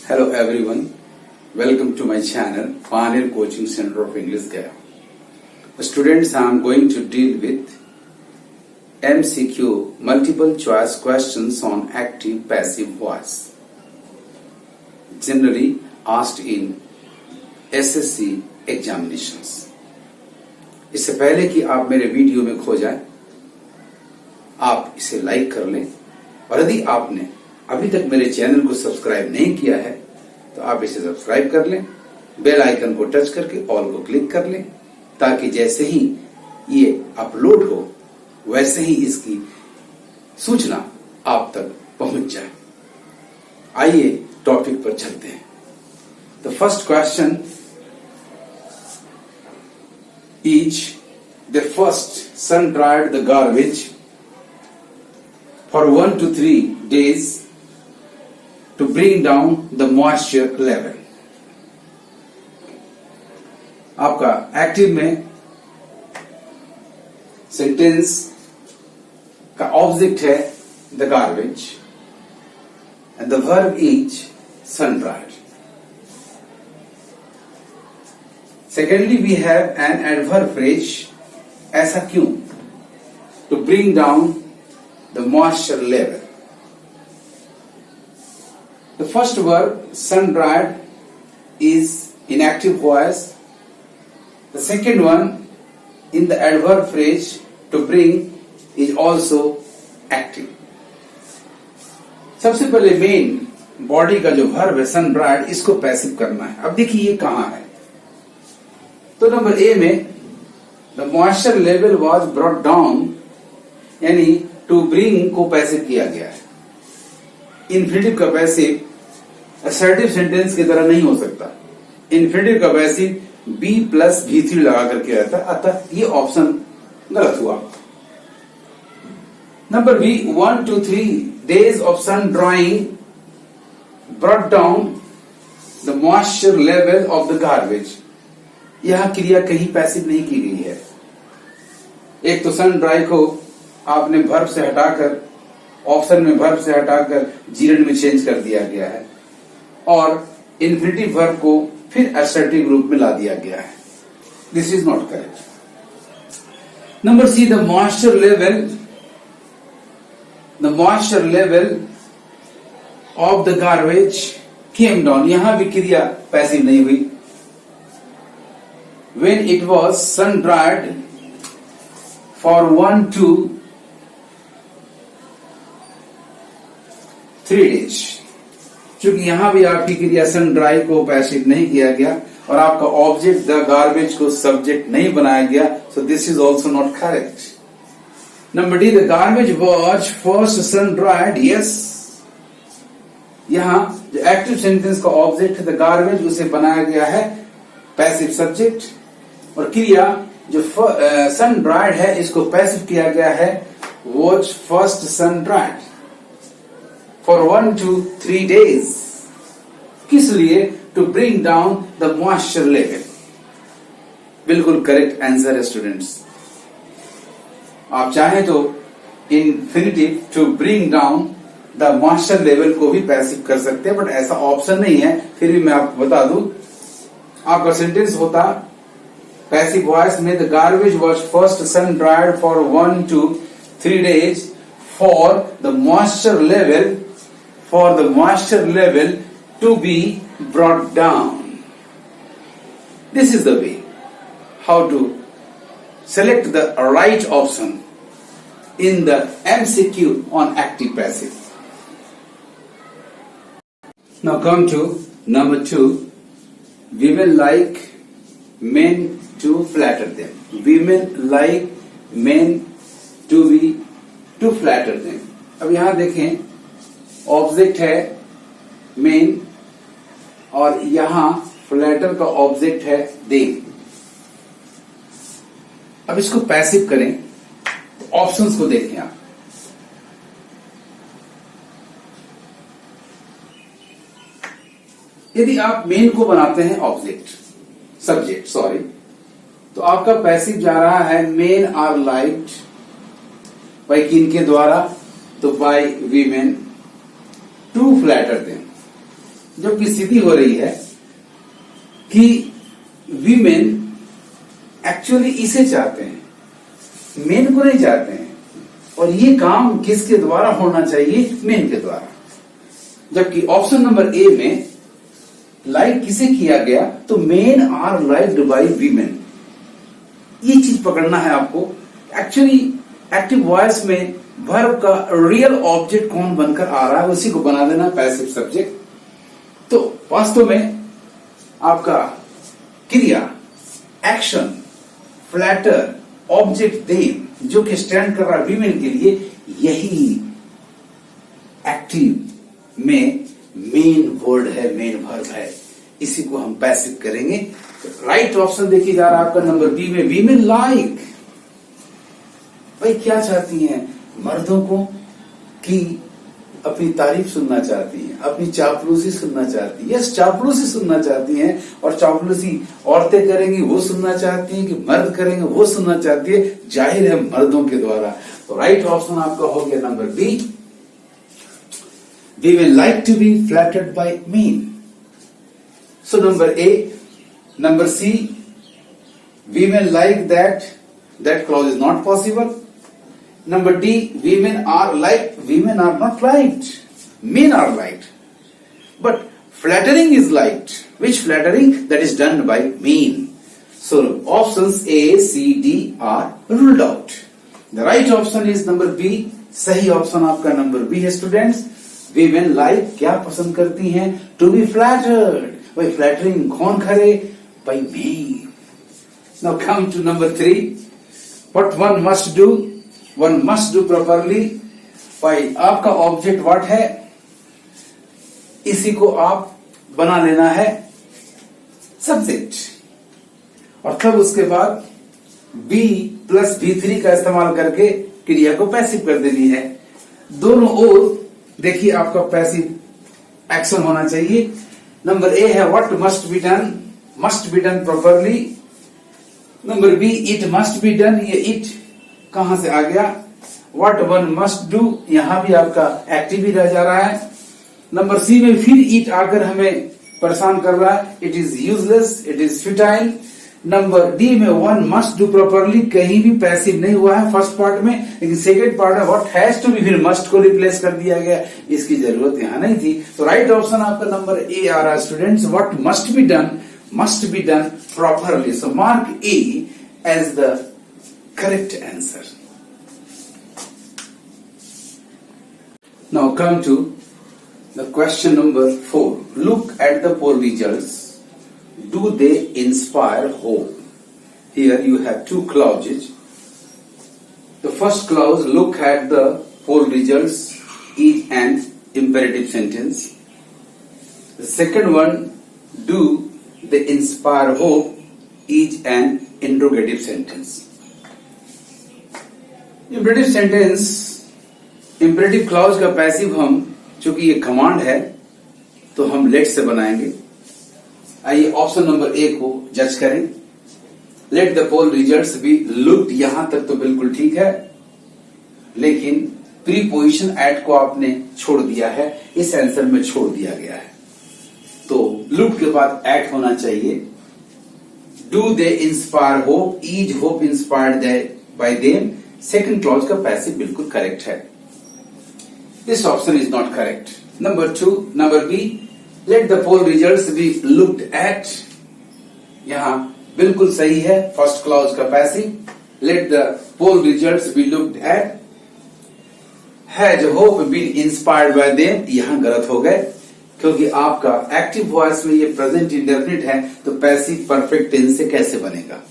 Hello everyone, welcome to my channel Pioneer Coaching Center of English Gaya. Students, I am going to deal with MCQ multiple choice questions on active passive voice, generally asked in SSC examinations. इससे पहले कि आप मेरे video में खो जाएं, आप इसे लाइक कर लें और यदि आपने अभी तक मेरे चैनल को सब्सक्राइब नहीं किया है तो आप इसे सब्सक्राइब कर लें, बेल आइकन को टच करके ऑल को क्लिक कर लें ताकि जैसे ही ये अपलोड हो वैसे ही इसकी सूचना आप तक पहुंच जाए। आइए टॉपिक पर चलते हैं। The first question is the first sun dried the garbage for 1 to 3 days to bring down the moisture level. आपका एक्टिव में सेंटेंस का ऑब्जेक्ट है the garbage and the verb is sun dried. Secondly we have an adverb phrase. ऐसा क्यों? To bring down the moisture level. The first verb, sun-dried, is in active voice. The second one, in the adverb phrase, to bring, is also active. सबसे पहले main body का जो verb है sun-dried, इसको passive करना है. अब देखिए ये कहां है. तो नंबर ए में the moisture level was brought down, यानी टू ब्रिंग को पैसिव किया गया है. इन्फिनिटिव का पैसिव असर्टिव सेंटेंस की तरह नहीं हो सकता. इन्फिनिटिव का पैसिव बी प्लस V3 लगा करके आता है, अतः ये ऑप्शन गलत हुआ. Number B, 1 to 3 days of sun drying brought down the moisture level of the garbage. यह क्रिया कहीं पैसिव नहीं की गई है. एक तो सन ड्राई को आपने वर्ब से हटाकर ऑप्शन में वर्ब से हटाकर जीरन में चेंज कर दिया गया है और इन्फिनिटिव वर्ब को फिर असर्टिव रूप में ला दिया गया है. This is not correct. Number C, the moisture level of the garbage came down. यहां भी क्रिया पैसिव नहीं हुई. When it was sun dried for 1 to 3 days. चूंकि यहां भी आपकी क्रिया सन ड्राई को पैसिव नहीं किया गया और आपका ऑब्जेक्ट द गार्बेज को सब्जेक्ट नहीं बनाया गया, so this is also not correct. Number D, the garbage was first sun dried. Yes, यहां जो एक्टिव सेंटेंस का ऑब्जेक्ट है द गार्बेज, उसे बनाया गया है पैसिव सब्जेक्ट और क्रिया जो सन ड्राइड है इसको पैसिव किया गया है was first sun dried for 1 to 3 days. किस लिए? To bring down the moisture level. बिल्कुल करेक्ट आंसर है स्टूडेंट्स. आप चाहें तो infinitive to bring down the moisture level को भी पैसिव कर सकते हैं, बट ऐसा ऑप्शन नहीं है. फिर भी मैं आपको बता दूं, आपका सेंटेंस होता पैसिव वॉइस में the garbage was first sun dried for 1 to 3 days for the moisture level to be brought down. This is the way how to select the right option in the MCQ on active passive. Now come to number 2. Women like men to flatter them. Women like men to flatter them. अब यहां देखें, object है main और यहां flatter का object है दे. अब इसको पैसिव करें तो ऑप्शंस को देखें आप. यदि आप मेन को बनाते हैं सब्जेक्ट, तो आपका पैसिव जा रहा है मेन आर लाइक्ड बाय किनके द्वारा? तो by women to flatter them. जो कि सीधी हो रही है कि वीमेन एक्चुअली इसे चाहते हैं, मेन को नहीं चाहते हैं, और ये काम किसके द्वारा होना चाहिए? मेन के द्वारा। जबकि ऑप्शन नंबर ए में लाइक किसे किया गया? तो men are liked by women. ये चीज पकड़ना है आपको। एक्चुअली एक्टिव वॉइस में वर्ब का रियल ऑब्जेक्ट कौन बनकर आ रहा है, उसी को बना देना पैसिव सब्जेक्ट। तो वास्तव में आपका क्रिया, एक्शन, फ्लैटर, ऑब्जेक्ट देम जो कि स्टैंड कर रहा है वीमेन के लिए, यही एक्टिव में मेन वर्ड है, मेन वर्ब है। इसी को हम पैसिव करेंगे। तो राइट ऑप्शन देखिए जा रहा है आपका नंबर बी में, वीमेन लाइक। भाई क्या चाहती हैं? मर्दों को कि अपनी तारीफ सुनना चाहती हैं, अपनी चापलूसी सुनना चाहती है। यस, चापलूसी सुनना चाहती हैं, और चापलूसी औरतें करेंगी वो सुनना चाहती हैं कि मर्द करेंगे वो सुनना चाहती है, जाहिर है मर्दों के द्वारा। तो राइट ऑप्शन आपका हो गया number B, we will like to be flattered by men. So number A. Number C, we will like that clause is not possible. Number D, women are liked, women are not liked, men are liked. But flattering is liked. Which flattering? That is done by men. So options A, C, D are ruled out. The right option is number B. सही option आपका number B है students. women like क्या पसंद करती हैं? To be flattered. भाई flattering कौन करे? By men. Now come to number 3. What one must do? One must do properly. भाई आपका ऑब्जेक्ट व्हाट है, इसी को आप बना लेना है सब्जेक्ट, और तब उसके बाद B प्लस B3 का इस्तेमाल करके क्रिया को पैसिव कर देनी है। दोनों ओर देखिए आपका पैसिव एक्शन होना चाहिए। नंबर ए है what must be done properly. Number B, it must be done. ये इट कहां से आ गया? व्हाट वन मस्ट डू, यहां भी आपका एक्टिव ही रह जा रहा है। नंबर सी में फिर इट आकर हमें परेशान कर रहा है, it is useless, it is futile. Number D में वन मस्ट डू प्रॉपरली, कहीं भी पैसिव नहीं हुआ है फर्स्ट पार्ट में, लेकिन सेकेंड पार्ट में व्हाट हैज टू बी, फिर मस्ट को रिप्लेस कर दिया गया, इसकी जरूरत यहां नहीं थी। तो राइट ऑप्शन आपका नंबर ए आ रहा है students, what must be done properly. So mark A as the correct answer. Now come to the question number 4. Look at the poll results. Do they inspire hope? Here you have two clauses. The first clause, look at the poll results, is an imperative sentence. The second one, do they inspire hope, is an interrogative sentence. Imperative sentence, imperative clause का passive हम, चूंकि ये command है तो हम late से बनाएंगे। आइए ऑप्शन नंबर ए को जज करें। Let the poll results be looked, यहां तक तो बिल्कुल ठीक है, लेकिन प्रीपोजिशन एट को आपने छोड़ दिया है, इस आंसर में छोड़ दिया गया है। तो लुक्ड के बाद एट होना चाहिए। Do they inspire hope, is hope inspired by them, second clause का पैसिव बिल्कुल करेक्ट है। This option is not correct. Number 2, number B, let the poll results be looked at, यहां बिल्कुल सही है फर्स्ट क्लॉज का passive. Let the poll results be looked at, has hope been inspired by them, यहां गलत हो गए, क्योंकि आपका एक्टिव वॉइस में ये प्रेजेंट इंडेफिनिट है, तो पैसिव परफेक्ट टेंस से कैसे बनेगा।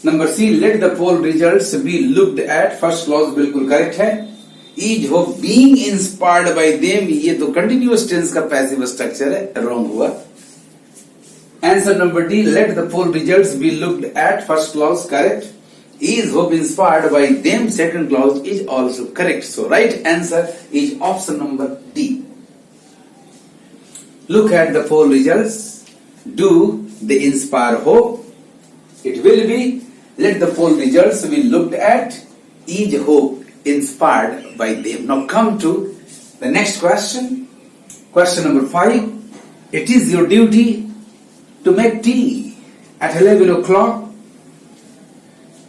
Number C, let the poll results be looked at, first clause बिल्कुल करेक्ट है। Is hope being inspired by them, ये तो कंटिन्यूअस टेंस का पैसिव स्ट्रक्चर है, रॉन्ग हुआ। Answer number D, let the poll results be looked at, first clause correct. Is hope inspired by them, second clause is also correct. So right answer is option number D. Look at the poll results. Do they inspire hope? It will be, let the poll results be looked at. Is hope inspired by them? Now come to the next question. Question number 5. It is your duty to make tea at 11 o'clock.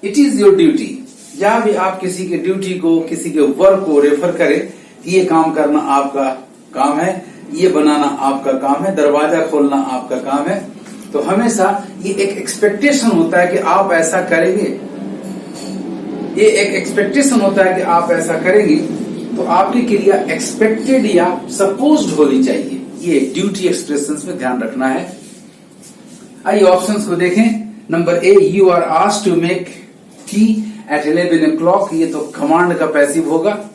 It is your duty. जहां भी आप किसी के duty को, किसी के work को refer करें कि ये काम करना आपका काम है, ये बनाना आपका काम है, दरवाजा खोलना आपका काम है, तो हमेशा ये एक एक्सपेक्टेशन होता है कि आप ऐसा करेंगे। ये एक एक्सपेक्टेशन होता है कि आप ऐसा करेंगे, तो आपकी क्रिया एक्सपेक्टेड या सपोज्ड होनी चाहिए। ये ड्यूटी एक्सप्रेशंस में ध्यान रखना है। आइए ऑप्शंस को देखें। Number A, you are asked to make tea at 11 o'clock, ये तो कमांड का पैसिव होगा।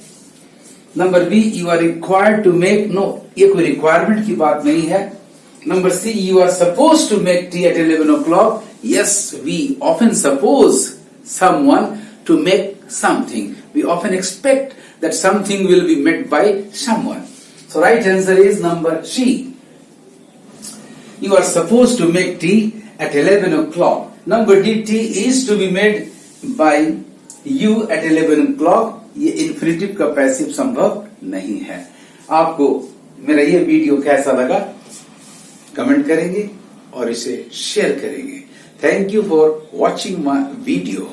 Number B, you are required to make, no, ये कोई रिक्वायरमेंट की बात नहीं है। Number C, you are suppose to make tea at 11 o'clock, yes, we often suppose someone to make something, we often expect that something will be met by someone. So right answer is number C. You are supposed to make tea at 11 o'clock. Number D, tea is to be made by you at 11 o'clock. ये infinitive का passive संभव नहीं है। आपको मेरा ये video कैसा लगा कमेंट करेंगे और इसे शेयर करेंगे। Thank you for watching my video.